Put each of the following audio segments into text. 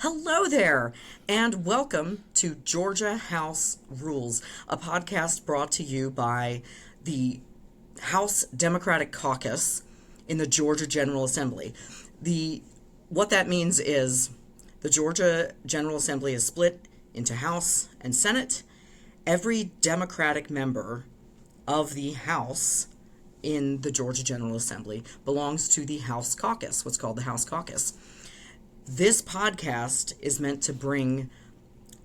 Hello there, and welcome to Georgia House Rules, a podcast brought to you by the House Democratic Caucus in the Georgia General Assembly. What that means is the Georgia General Assembly is split into House and Senate. Every Democratic member of the House in the Georgia General Assembly belongs to the House Caucus, what's called the House Caucus. This podcast is meant to bring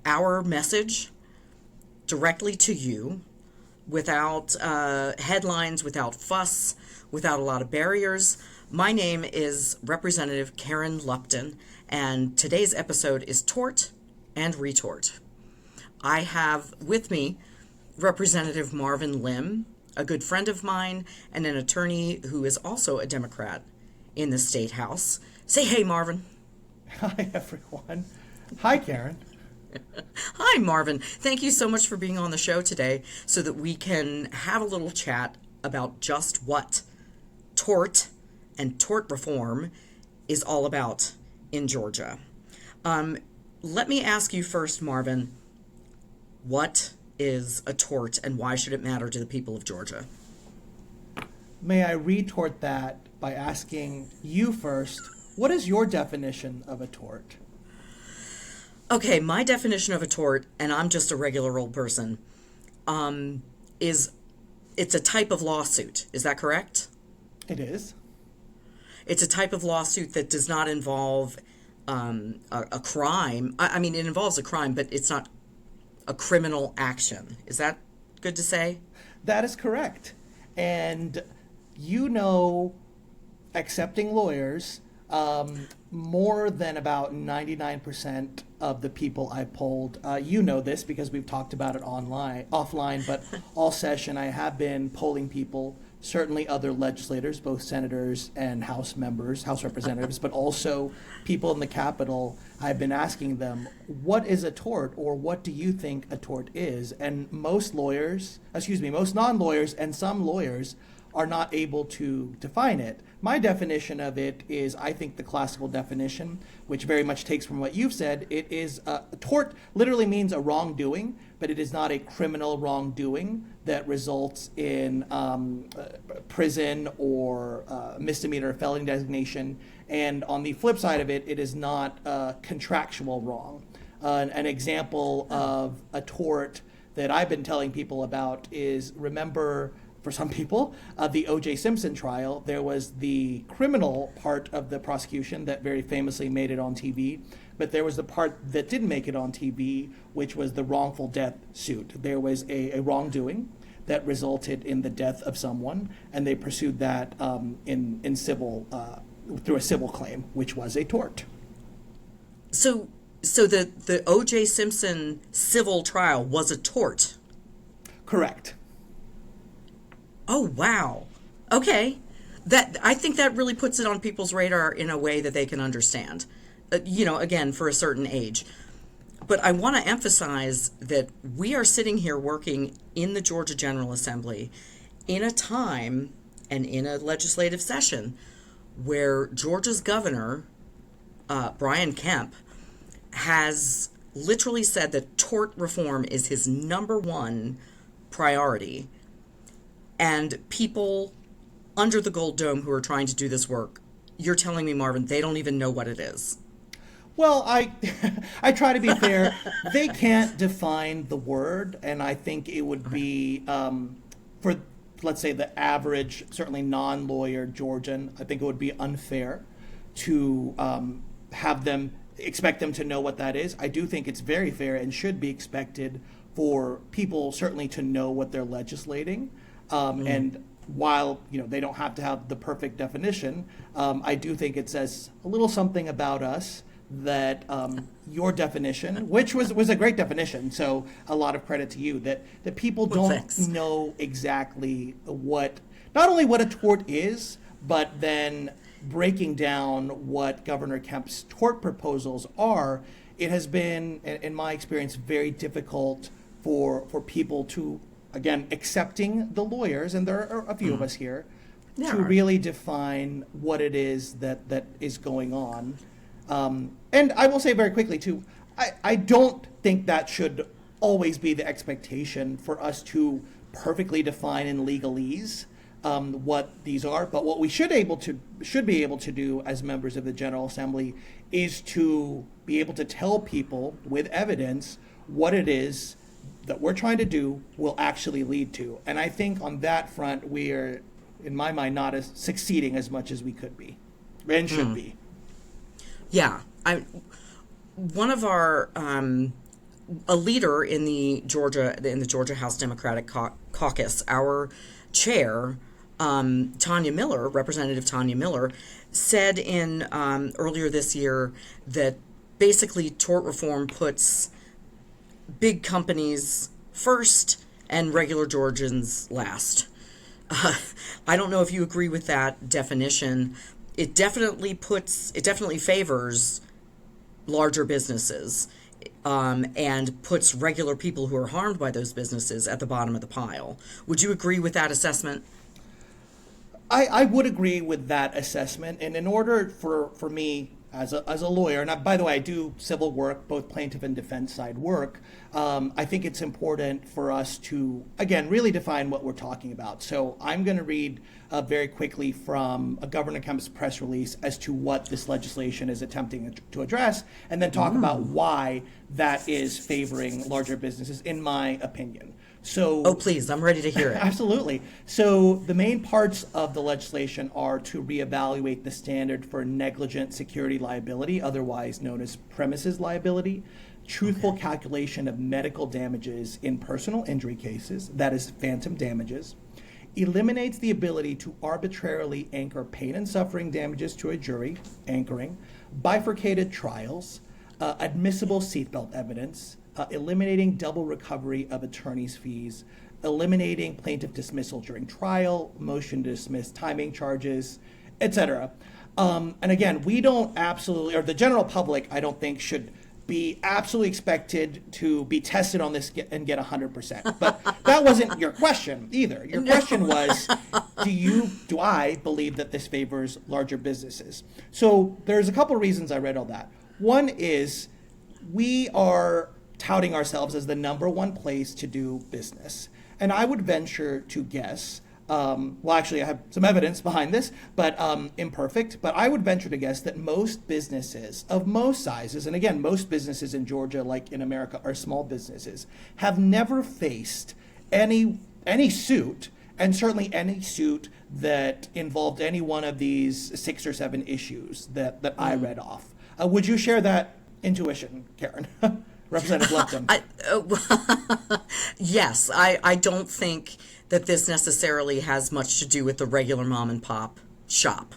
our message directly to you without headlines, without fuss, without a lot of barriers. My name is Representative Karen Lupton, and today's episode is Tort and Retort. I have with me Representative Marvin Lim, a good friend of mine, and an attorney who is also a Democrat in the State House. Say hey, Marvin. Hi, everyone. Hi, Karen. Hi, Marvin. Thank you so much for being on the show today so that we can have a little chat about just what tort and tort reform is all about in Georgia. Let me ask you first, Marvin, what is a tort and why should it matter to the people of Georgia? May I retort that by asking you first, what is your definition of a tort? Okay, my definition of a tort, and I'm just a regular old person, is it's a type of lawsuit. Is that correct? It is. It's a type of lawsuit that does not involve a crime. I mean, it involves a crime, but it's not a criminal action. Is that good to say? That is correct. And you know, accepting lawyers, more than about 99% of the people I polled, you know this because we've talked about it offline, but all session I have been polling people, certainly other legislators, both senators and House members, House representatives, but also people in the Capitol. I've been asking them, what is a tort, or what do you think a tort is? And most non-lawyers and some lawyers are not able to define it. My definition of it is, I think, the classical definition, which very much takes from what you've said. It is a tort literally means a wrongdoing, but it is not a criminal wrongdoing that results in prison or misdemeanor or felony designation. And on the flip side of it, it is not a contractual wrong. An example of a tort that I've been telling people about is, remember, for some people, the O.J. Simpson trial. There was the criminal part of the prosecution that very famously made it on TV, but there was the part that didn't make it on TV, which was the wrongful death suit. There was a wrongdoing that resulted in the death of someone, and they pursued that in civil through a civil claim, which was a tort. So the O.J. Simpson civil trial was a tort? Correct. Oh, wow. Okay. I think that really puts it on people's radar in a way that they can understand, again, for a certain age. But I want to emphasize that we are sitting here working in the Georgia General Assembly in a time and in a legislative session where Georgia's governor, Brian Kemp, has literally said that tort reform is his number one priority. And people under the Gold Dome who are trying to do this work, you're telling me, Marvin, they don't even know what it is. Well, I try to be fair. They can't define the word, and I think it would be, for, let's say, the average, certainly non-lawyer Georgian, I think it would be unfair to expect them to know what that is. I do think it's very fair and should be expected for people certainly to know what they're legislating. And while they don't have to have the perfect definition, I do think it says a little something about us that your definition, which was a great definition, so a lot of credit to you, that people don't know exactly not only what a tort is, but then breaking down what Governor Kemp's tort proposals are. It has been, in my experience, very difficult for people to, again, accepting the lawyers, and there are a few of us here, to really define what it is that is going on. And I will say very quickly, too, I don't think that should always be the expectation for us to perfectly define in legalese what these are. But what we should be able to do as members of the General Assembly is to be able to tell people with evidence what it is that we're trying to do will actually lead to. And I think on that front, we are, in my mind, not as succeeding as much as we could be and should be. Yeah. One of our a leader in the Georgia House Democratic Caucus, our chair, Tanya Miller, Representative Tanya Miller, said in earlier this year that basically tort reform puts big companies first and regular Georgians last. I don't know if you agree with that definition. It definitely favors larger businesses and puts regular people who are harmed by those businesses at the bottom of the pile. Would you agree with that assessment? I would agree with that assessment. And in order for me as a lawyer, and by the way, I do civil work, both plaintiff and defense side work, I think it's important for us to, again, really define what we're talking about. So I'm going to read very quickly from a Governor Kemp's press release as to what this legislation is attempting to address, and then talk about why that is favoring larger businesses, in my opinion. So, oh, please, I'm ready to hear it. Absolutely. So the main parts of the legislation are to reevaluate the standard for negligent security liability, otherwise known as premises liability, truthful calculation of medical damages in personal injury cases, that is phantom damages, eliminates the ability to arbitrarily anchor pain and suffering damages to a jury, anchoring, bifurcated trials, admissible seatbelt evidence, eliminating double recovery of attorney's fees, eliminating plaintiff dismissal during trial, motion to dismiss timing charges, etc. And again, we don't absolutely, or the general public, I don't think should be absolutely expected to be tested on this and get 100%. But that wasn't your question either. Your question was, do I believe that this favors larger businesses? So there's a couple reasons I read all that. One is we are touting ourselves as the number one place to do business. And I would venture to guess, well, actually, I have some evidence behind this, but imperfect, but I would venture to guess that most businesses of most sizes, and again, most businesses in Georgia, like in America, are small businesses, have never faced any suit, and certainly any suit that involved any one of these 6 or 7 issues that I read off. Would you share that intuition, Karen? Representative Lupton. Yes, I don't think that this necessarily has much to do with the regular mom and pop shop.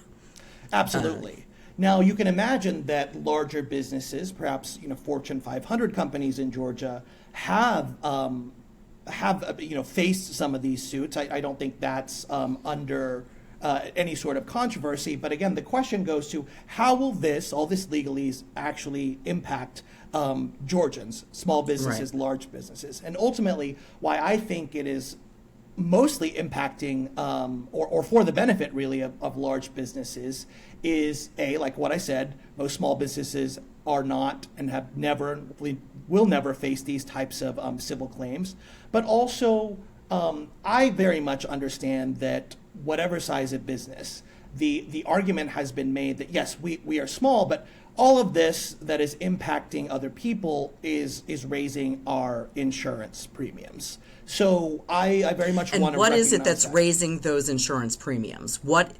Absolutely. Now, you can imagine that larger businesses, perhaps Fortune 500 companies in Georgia, have faced some of these suits. I don't think that's under any sort of controversy. But again, the question goes to how will all this legalese actually impact Georgians, small businesses, right, large businesses? And ultimately, why I think it is mostly impacting or for the benefit really of large businesses is like what I said, most small businesses are not and have never, will never face these types of civil claims. But also, I very much understand that whatever size of business, the argument has been made that yes, we are small, but all of this that is impacting other people is raising our insurance premiums. So I very much want to recognize that. And what is it that's raising those insurance premiums? What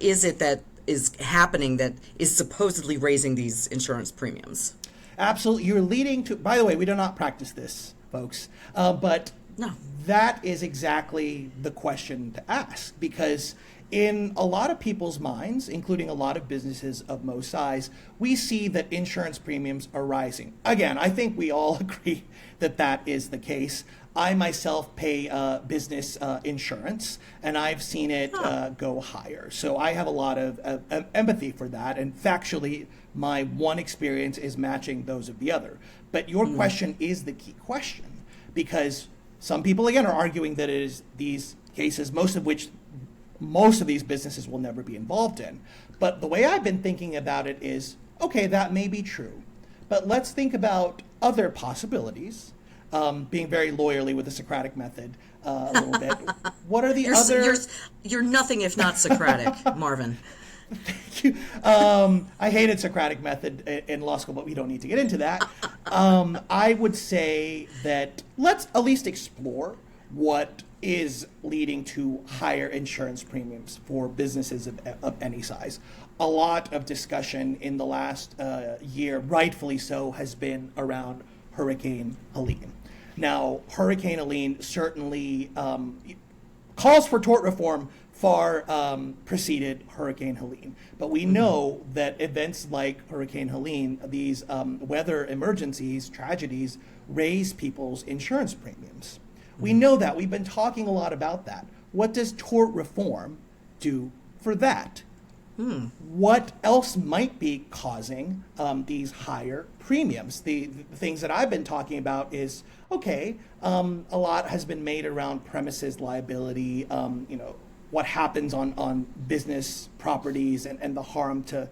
is it that is happening that is supposedly raising these insurance premiums? Absolutely. You're leading to, by the way, we do not practice this, folks, but no, that is exactly the question to ask, because in a lot of people's minds, including a lot of businesses of most size, we see that insurance premiums are rising. Again, I think we all agree that that is the case. I myself pay business insurance, and I've seen it go higher. So I have a lot of empathy for that, and factually, my one experience is matching those of the other. But your question is the key question, because some people, again, are arguing that it is these cases, most of these businesses will never be involved in. But the way I've been thinking about it is, okay, that may be true. But let's think about other possibilities, being very lawyerly with the Socratic method a little bit. What are the other... You're nothing if not Socratic, Marvin. Thank you. I hated Socratic method in law school, but we don't need to get into that. I would say that let's at least explore what is leading to higher insurance premiums for businesses of any size. A lot of discussion in the last year, rightfully so, has been around Hurricane Helene. Now, Hurricane Helene certainly calls for tort reform far preceded Hurricane Helene. But we know that events like Hurricane Helene, these weather emergencies, tragedies, raise people's insurance premiums. We know that. We've been talking a lot about that. What does tort reform do for that? What else might be causing these higher premiums? The things that I've been talking about is, okay, a lot has been made around premises liability, what happens on business properties and the harm to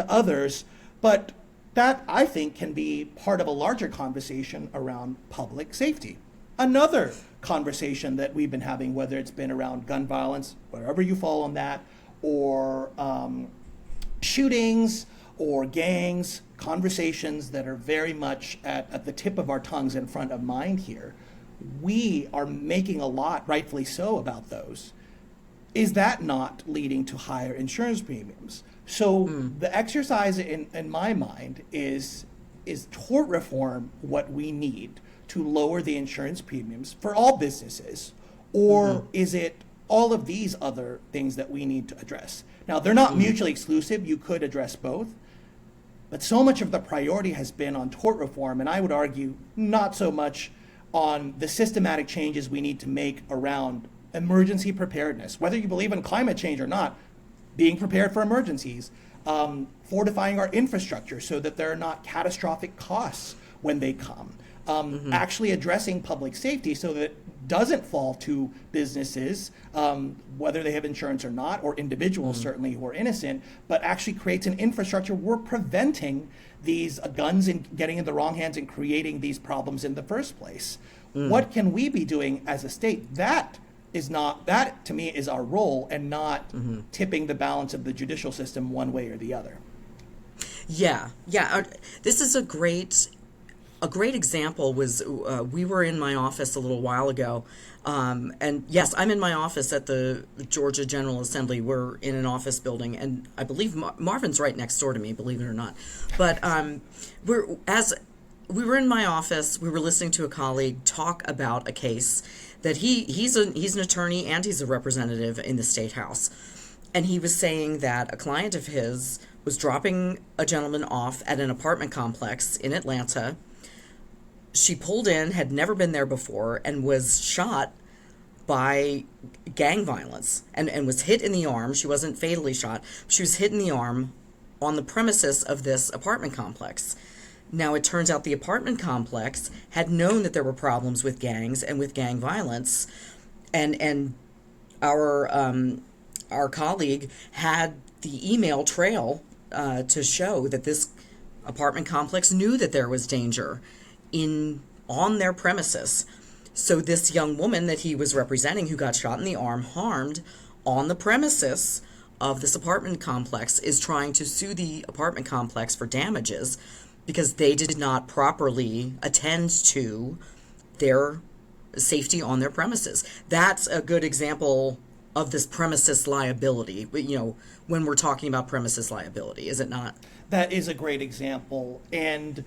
others. But that, I think, can be part of a larger conversation around public safety. Another conversation that we've been having, whether it's been around gun violence, wherever you fall on that, or shootings or gangs, conversations that are very much at the tip of our tongues and front of mind here. We are making a lot, rightfully so, about those. Is that not leading to higher insurance premiums? So the exercise in my mind is tort reform what we need to lower the insurance premiums for all businesses? Or is it all of these other things that we need to address? Now, they're not mutually exclusive. You could address both. But so much of the priority has been on tort reform, and I would argue not so much on the systematic changes we need to make around emergency preparedness, whether you believe in climate change or not, being prepared for emergencies, fortifying our infrastructure so that there are not catastrophic costs when they come, actually addressing public safety so that it doesn't fall to businesses, whether they have insurance or not, or individuals certainly who are innocent, but actually creates an infrastructure. We're preventing these guns and getting in the wrong hands and creating these problems in the first place. What can we be doing as a state? That to me is our role, and not tipping the balance of the judicial system one way or the other. Yeah. This is a great example. Was we were in my office a little while ago, and yes, I'm in my office at the Georgia General Assembly. We're in an office building, and I believe Marvin's right next door to me, believe it or not. But we were in my office, we were listening to a colleague talk about a case that he's an attorney and he's a representative in the state house. And he was saying that a client of his was dropping a gentleman off at an apartment complex in Atlanta. She pulled in, had never been there before, and was shot by gang violence and was hit in the arm. She wasn't fatally shot. She was hit in the arm on the premises of this apartment complex. Now, it turns out the apartment complex had known that there were problems with gangs and with gang violence, and our colleague had the email trail to show that this apartment complex knew that there was danger on their premises. So this young woman that he was representing, who got shot in the arm, harmed on the premises of this apartment complex, is trying to sue the apartment complex for damages because they did not properly attend to their safety on their premises. That's a good example of this premises liability, when we're talking about premises liability, is it not? That is a great example. And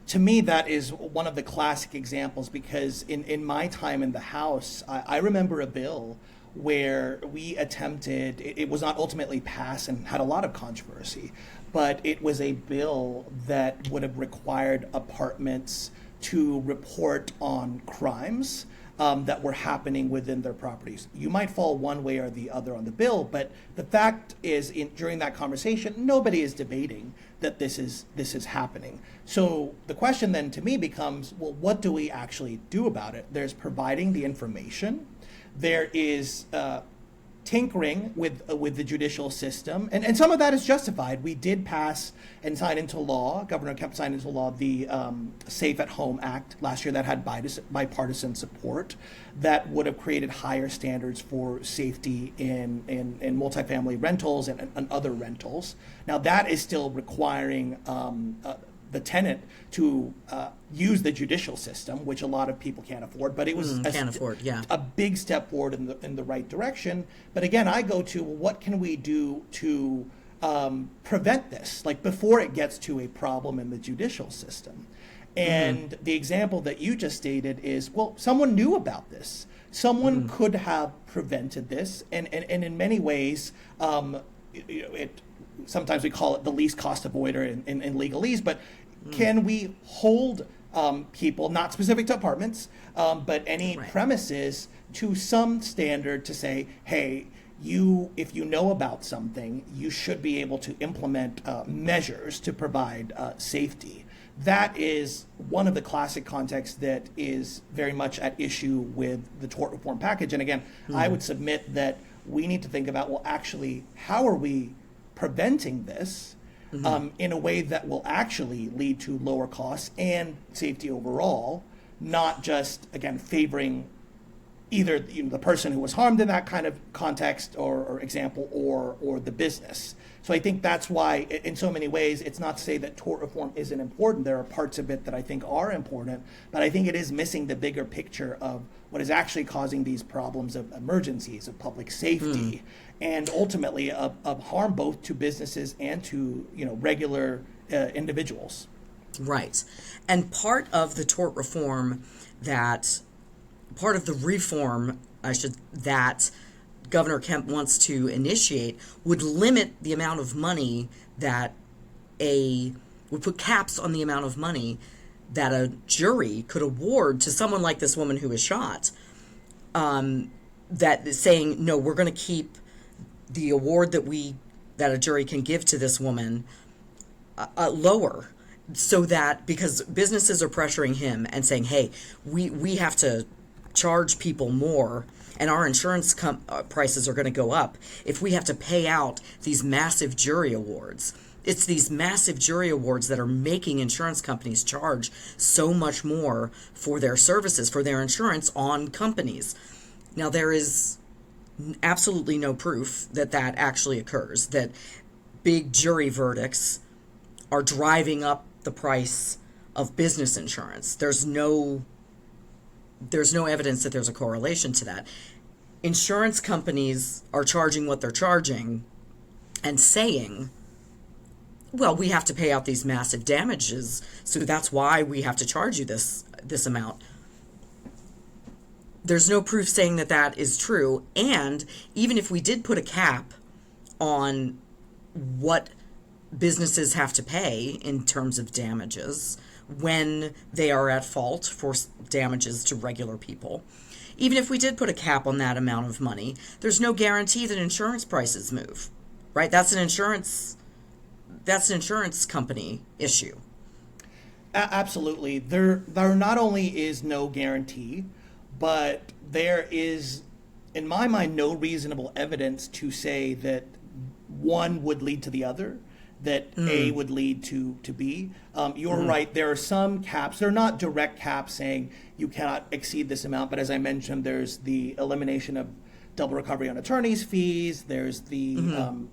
to me, that is one of the classic examples, because in my time in the House, I remember a bill where we attempted, it was not ultimately passed and had a lot of controversy, but it was a bill that would have required apartments to report on crimes that were happening within their properties. You might fall one way or the other on the bill, but the fact is, during that conversation, nobody is debating that this is happening. So the question then to me becomes, well, what do we actually do about it? There's providing the information. There is tinkering with the judicial system, and some of that is justified. We did pass and sign into law, Governor Kemp signed into law, the Safe at Home Act last year that had bipartisan support that would have created higher standards for safety in multifamily rentals and other rentals. Now that is still requiring the tenant to use the judicial system, which a lot of people can't afford. But it was a big step forward in the right direction. But again, I go to, well, what can we do to prevent this, like before it gets to a problem in the judicial system? And the example that you just stated is, well, someone knew about this. Someone could have prevented this. And in many ways, sometimes we call it the least cost avoider in legalese, but can we hold people, not specific to apartments, but any premises, to some standard to say, hey, if you know about something, you should be able to implement measures to provide safety. That is one of the classic contexts that is very much at issue with the tort reform package. And again, I would submit that we need to think about, well, actually, how are we preventing this in a way that will actually lead to lower costs and safety overall, not just, again, favoring either the person who was harmed in that kind of context or example or the business. So I think that's why, in so many ways, it's not to say that tort reform isn't important. There are parts of it that I think are important, but I think it is missing the bigger picture of what is actually causing these problems of emergencies, of public safety, and ultimately of harm both to businesses and to regular individuals. Right. And part of the tort reform that Governor Kemp wants to initiate would limit the amount of money would put caps on the amount of money that a jury could award to someone like this woman who was shot. That is saying, no, we're going to keep the award that a jury can give to this woman lower, so that, because businesses are pressuring him and saying, hey, we have to charge people more, and our insurance prices are going to go up if we have to pay out these massive jury awards. It's these massive jury awards that are making insurance companies charge so much more for their services, for their insurance on companies. Now, there is absolutely no proof that actually occurs, that big jury verdicts are driving up the price of business insurance. There's no evidence that there's a correlation to that. Insurance companies are charging what they're charging and saying, well, we have to pay out these massive damages, so that's why we have to charge you this amount. There's no proof saying that is true, and even if we did put a cap on what businesses have to pay in terms of damages when they are at fault for damages to regular people, even if we did put a cap on that amount of money, there's no guarantee that insurance prices move, right? That's an insurance company issue. Absolutely. There not only is no guarantee, but there is, in my mind, no reasonable evidence to say that one would lead to the other, that A would lead to B. You're right, there are some caps. They're not direct caps saying you cannot exceed this amount, but as I mentioned, there's the elimination of double recovery on attorney's fees. There's the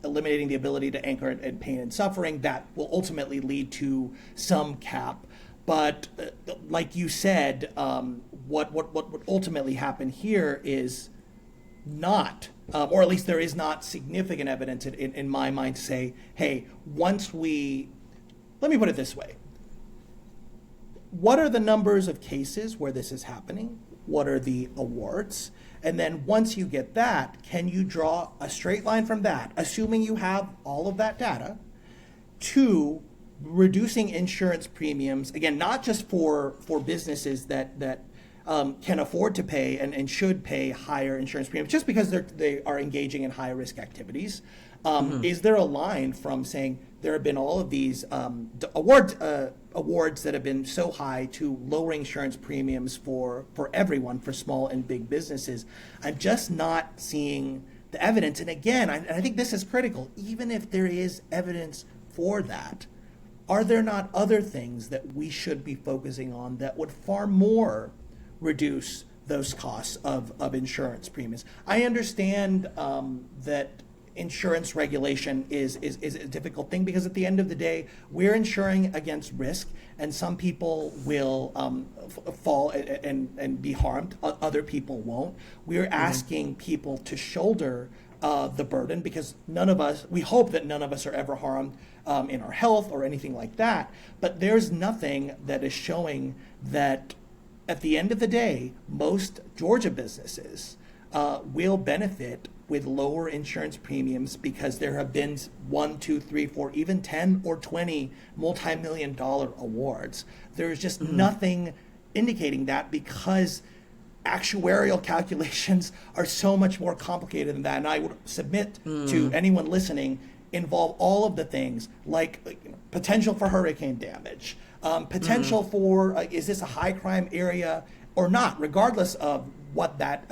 eliminating the ability to anchor at pain and suffering. That will ultimately lead to some cap. But like you said, what would ultimately happen here is not, or at least there is not significant evidence in my mind to say, hey, let me put it this way. What are the numbers of cases where this is happening? What are the awards? And then once you get that, can you draw a straight line from that, assuming you have all of that data, to reducing insurance premiums, again, not just for businesses that can afford to pay and should pay higher insurance premiums just because they are engaging in high risk activities. Is there a line from saying there have been all of these awards that have been so high to lower insurance premiums for everyone, for small and big businesses. I'm just not seeing the evidence. And again, I think this is critical. Even if there is evidence for that, are there not other things that we should be focusing on that would far more reduce those costs of insurance premiums? I understand that insurance regulation is a difficult thing, because at the end of the day, we're insuring against risk, and some people will fall and be harmed. Other people won't. We're asking people to shoulder the burden, because we hope that none of us are ever harmed in our health or anything like that. But there's nothing that is showing that at the end of the day, most Georgia businesses will benefit with lower insurance premiums, because there have been 1, 2, 3, 4, even 10 or 20 multi-million-dollar awards. There's just nothing indicating that, because actuarial calculations are so much more complicated than that. And I would submit to anyone listening, involve all of the things like potential for hurricane damage, potential for is this a high crime area or not, regardless of what that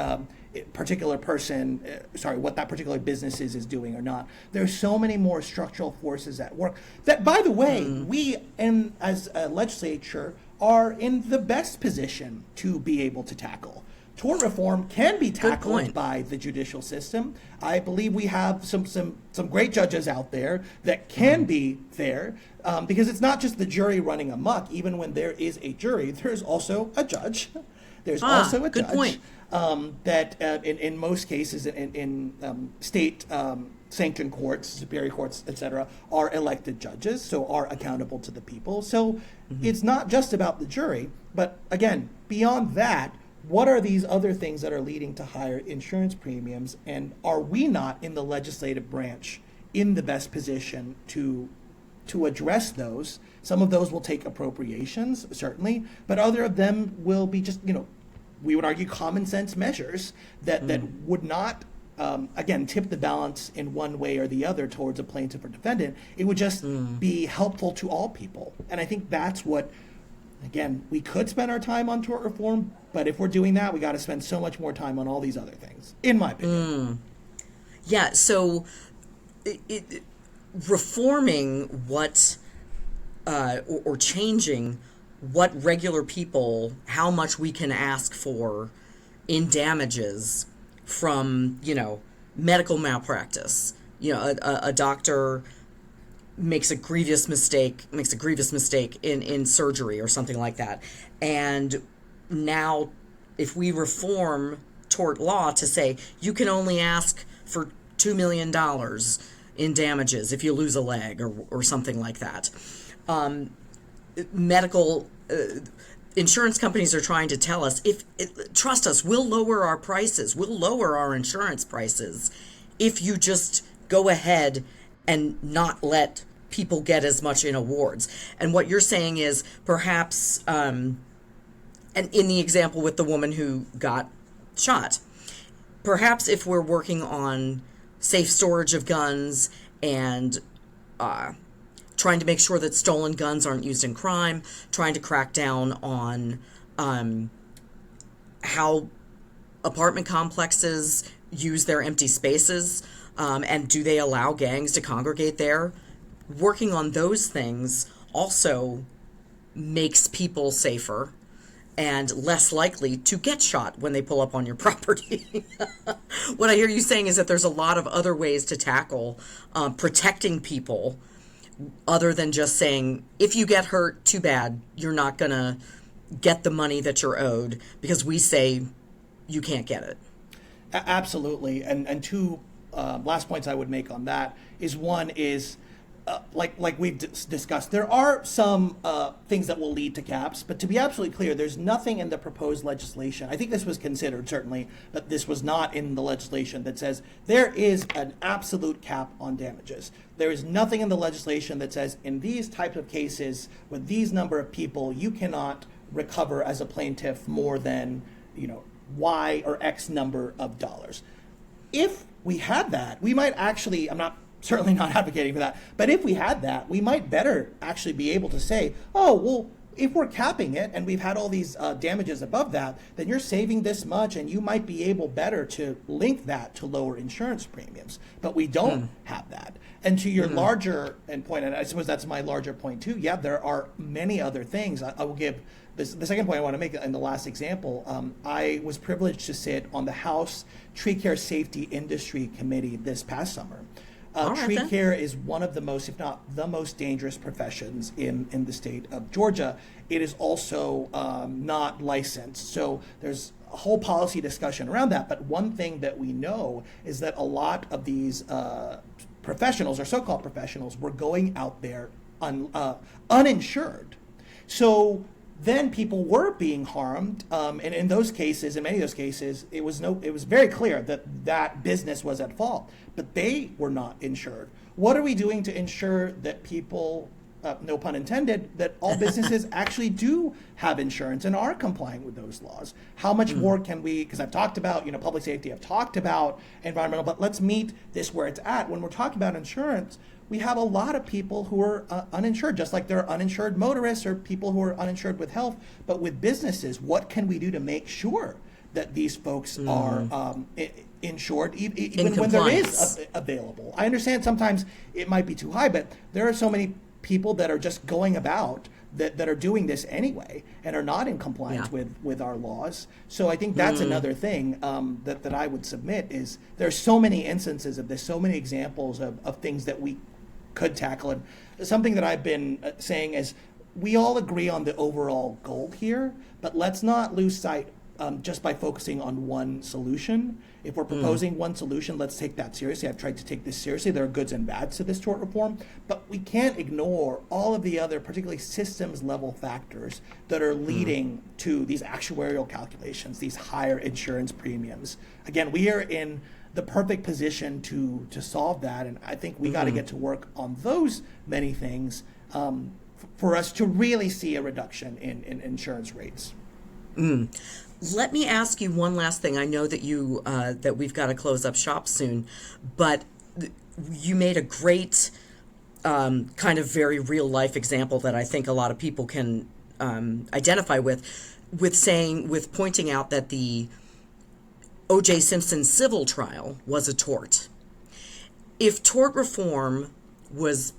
particular what that particular business is doing or not. There's so many more structural forces at work that, by the way, we, as a legislature, are in the best position to be able to tackle. Tort reform can be tackled by the judicial system. I believe we have some great judges out there that can be fair, because it's not just the jury running amok. Even when there is a jury, there's also a judge. There's also a judge that in most cases in state sanctioned courts, superior courts, etc., are elected judges, so are accountable to the people. So it's not just about the jury, but again, beyond that, what are these other things that are leading to higher insurance premiums? And are we not in the legislative branch in the best position to address those? Some of those will take appropriations, certainly, but other of them will be just, we would argue common sense measures that would not, again, tip the balance in one way or the other towards a plaintiff or defendant. It would just be helpful to all people. And I think that's what, again, we could spend our time on tort reform, but if we're doing that, we got to spend so much more time on all these other things, in my opinion. Yeah, so reforming what, or changing what regular people, how much we can ask for in damages from, medical malpractice. A doctor makes a grievous mistake in surgery or something like that. And now if we reform tort law to say you can only ask for $2 million in damages if you lose a leg or something like that. Medical insurance companies are trying to tell us, trust us, we'll lower our prices, we'll lower our insurance prices if you just go ahead and not let people get as much in awards. And what you're saying is perhaps, and in the example with the woman who got shot, perhaps if we're working on safe storage of guns and trying to make sure that stolen guns aren't used in crime, trying to crack down on how apartment complexes use their empty spaces, and do they allow gangs to congregate there? Working on those things also makes people safer and less likely to get shot when they pull up on your property. What I hear you saying is that there's a lot of other ways to tackle protecting people other than just saying, if you get hurt, too bad, you're not going to get the money that you're owed because we say you can't get it. Absolutely. And two last points I would make on that is, one is, like we've discussed, there are some things that will lead to caps, but to be absolutely clear, there's nothing in the proposed legislation. I think this was considered, certainly, but this was not in the legislation that says there is an absolute cap on damages. There is nothing in the legislation that says in these types of cases with these number of people, you cannot recover as a plaintiff more than, Y or X number of dollars. If we had that, we might actually, I'm not certainly not advocating for that. But if we had that, we might better actually be able to say, oh, well, if we're capping it and we've had all these damages above that, then you're saving this much, and you might be able better to link that to lower insurance premiums. But we don't have that. And to your larger point, and I suppose that's my larger point too, yeah, there are many other things. I will give this, the second point I want to make in the last example. I was privileged to sit on the House Tree Care Safety Industry Committee this past summer. Tree care is one of the most, if not the most dangerous professions in the state of Georgia. It is also not licensed. So there's a whole policy discussion around that. But one thing that we know is that a lot of these professionals, or so-called professionals, were going out there uninsured. So then people were being harmed, and in those cases, in many of those cases, it was very clear that that business was at fault, but they were not insured. What are we doing to ensure that people, no pun intended, that all businesses actually do have insurance and are complying with those laws? How much more can we, because I've talked about, public safety, I've talked about environmental, but let's meet this where it's at. When we're talking about insurance, we have a lot of people who are uninsured, just like there are uninsured motorists or people who are uninsured with health. But with businesses, what can we do to make sure that these folks are insured, even when there is available? I understand sometimes it might be too high, but there are so many people that are just going about that are doing this anyway and are not in compliance with our laws. So I think that's another thing that I would submit is there's so many instances of this, so many examples of things that we could tackle. And something that I've been saying is we all agree on the overall goal here, but let's not lose sight just by focusing on one solution. If we're proposing one solution, let's take that seriously. I've tried to take this seriously. There are goods and bads to this tort reform, but we can't ignore all of the other, particularly systems level factors that are leading to these actuarial calculations, these higher insurance premiums. Again, we are in the perfect position to solve that, and I think we got to get to work on those many things for us to really see a reduction in insurance rates. Let me ask you one last thing. I know that you that we've got to close up shop soon, but you made a great kind of very real life example that I think a lot of people can identify with pointing out that the O.J. Simpson civil trial was a tort. If tort reform was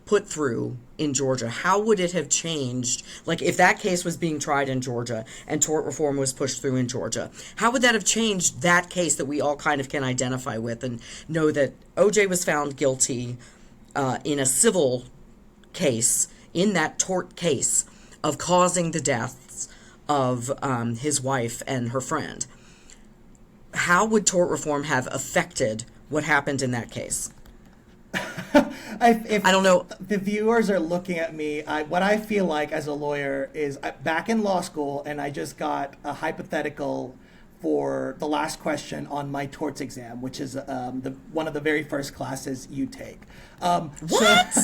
put through in Georgia, how would it have changed? Like if that case was being tried in Georgia and tort reform was pushed through in Georgia, how would that have changed that case that we all kind of can identify with and know that O.J. was found guilty in a civil case, in that tort case, of causing the deaths of his wife and her friend? How would tort reform have affected what happened in that case? I don't know. The viewers are looking at me. What I feel like as a lawyer is back in law school, and I just got a hypothetical for the last question on my torts exam, which is one of the very first classes you take. What?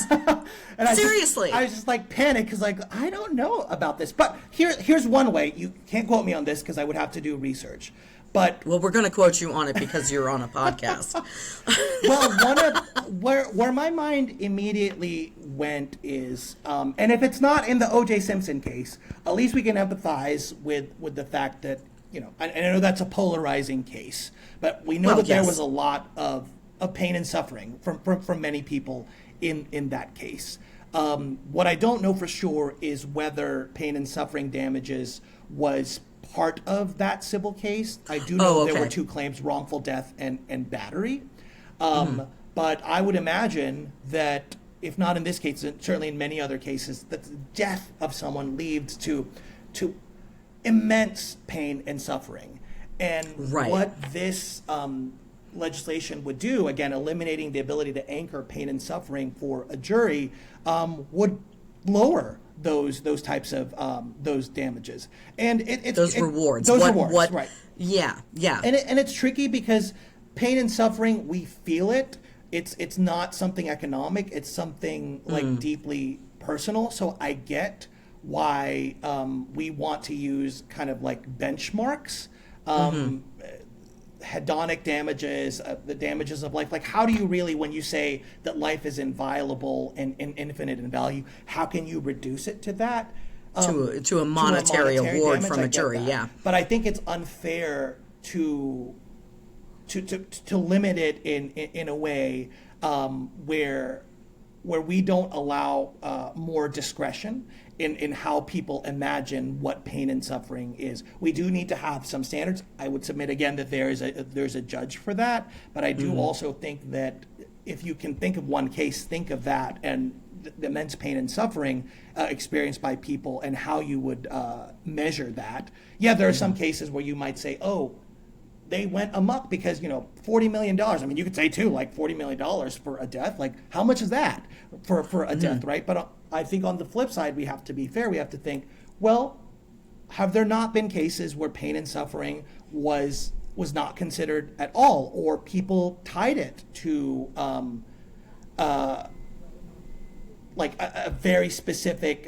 And Seriously? I was just like panicked because I don't know about this. But here's one way. You can't quote me on this because I would have to do research. But well, we're going to quote you on it because you're on a podcast. Well, where my mind immediately went is, and if it's not in the O.J. Simpson case, at least we can empathize with the fact that, and I know that's a polarizing case, but we know that there was a lot of pain and suffering from many people in that case. What I don't know for sure is whether pain and suffering damages was part of that civil case. I do know there were two claims, wrongful death and battery. But I would imagine that if not in this case, certainly in many other cases, that the death of someone leads to immense pain and suffering. And what this legislation would do, again, eliminating the ability to anchor pain and suffering for a jury, would lower those types of those damages and those rewards. What, right? Yeah. And it's tricky because pain and suffering, we feel it. It's not something economic. It's something like deeply personal. So I get why we want to use kind of like benchmarks. hedonic damages, the damages of life. Like, how do you really, when you say that life is inviolable and infinite in value, how can you reduce it to that? To a monetary award damage? from a jury, yeah. But I think it's unfair to limit it in a way where we don't allow more discretion in how people imagine what pain and suffering is. We do need to have some standards. I would submit again that there's a judge for that, but I do also think that if you can think of one case, think of that and the immense pain and suffering experienced by people and how you would measure that. Yeah, there are some cases where you might say, oh, they went amok because, $40 million. I mean, you could say too, like $40 million for a death. Like, how much is that for a death, right? But I think on the flip side, we have to be fair. We have to think, well, have there not been cases where pain and suffering was not considered at all, or people tied it to like a very specific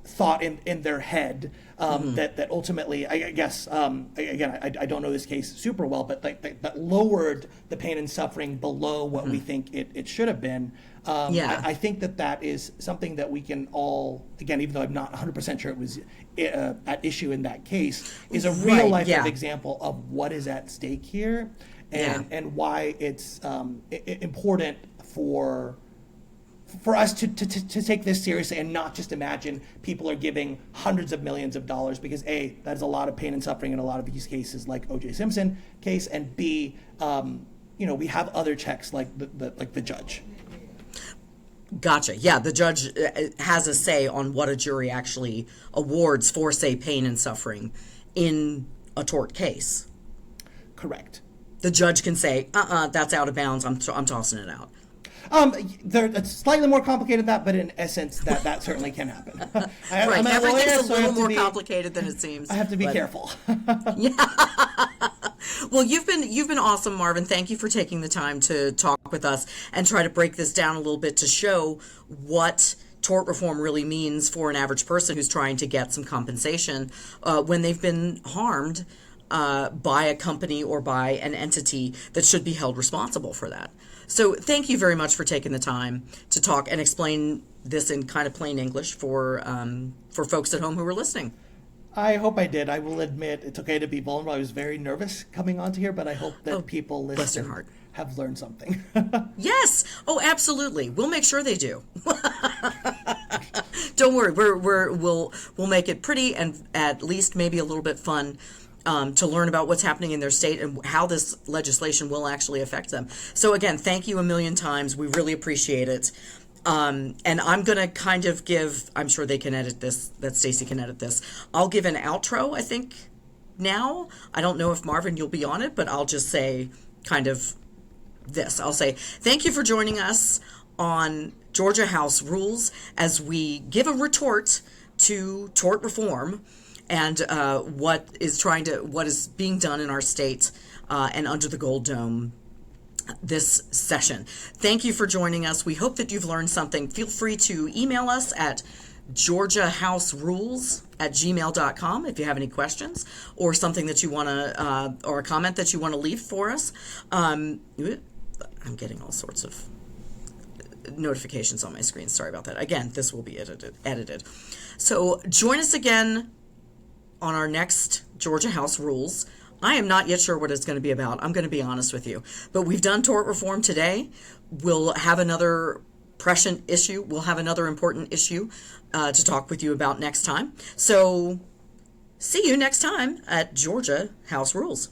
thought in their head that ultimately, I guess, again, I don't know this case super well, but that lowered the pain and suffering below what we think it should have been. I think that is something that we can all, again, even though I'm not 100% sure it was at issue in that case, is a real life example of what is at stake here and why it's important for us to take this seriously and not just imagine people are giving hundreds of millions of dollars, because A, that is a lot of pain and suffering in a lot of these cases, like O.J. Simpson case, and B, we have other checks like the judge. Gotcha. Yeah, the judge has a say on what a jury actually awards for, say, pain and suffering in a tort case. Correct. The judge can say, that's out of bounds. I'm tossing it out. It's slightly more complicated than that, but in essence, that certainly can happen. Right, everything's a little more complicated than it seems. I have to be careful. Yeah. Well, you've been awesome, Marvin. Thank you for taking the time to talk with us and try to break this down a little bit to show what tort reform really means for an average person who's trying to get some compensation when they've been harmed by a company or by an entity that should be held responsible for that. So thank you very much for taking the time to talk and explain this in kind of plain English for folks at home who are listening. I hope I did. I will admit it's okay to be vulnerable. I was very nervous coming onto here, but I hope that people listening have learned something. Yes. Oh, absolutely. We'll make sure they do. Don't worry. We'll make it pretty and at least maybe a little bit fun to learn about what's happening in their state and how this legislation will actually affect them. So again, thank you a million times. We really appreciate it. And I'm going to kind of I'm sure they can edit this, that Stacy can edit this. I'll give an outro, I think, now. I don't know if Marvin, you'll be on it, but I'll just say kind of this. I'll say, thank you for joining us on Georgia House Rules as we give a retort to tort reform and what is being done in our state and under the Gold Dome this session. Thank you for joining us. We hope that you've learned something. Feel free to email us at georgiahouserules@gmail.com if you have any questions or something that you want to, or a comment that you want to leave for us. I'm getting all sorts of notifications on my screen. Sorry about that. Again, this will be edited. So join us again on our next Georgia House Rules. I am not yet sure what it's going to be about. I'm going to be honest with you. But we've done tort reform today. We'll have another prescient issue. We'll have another important issue to talk with you about next time. So see you next time at Georgia House Rules.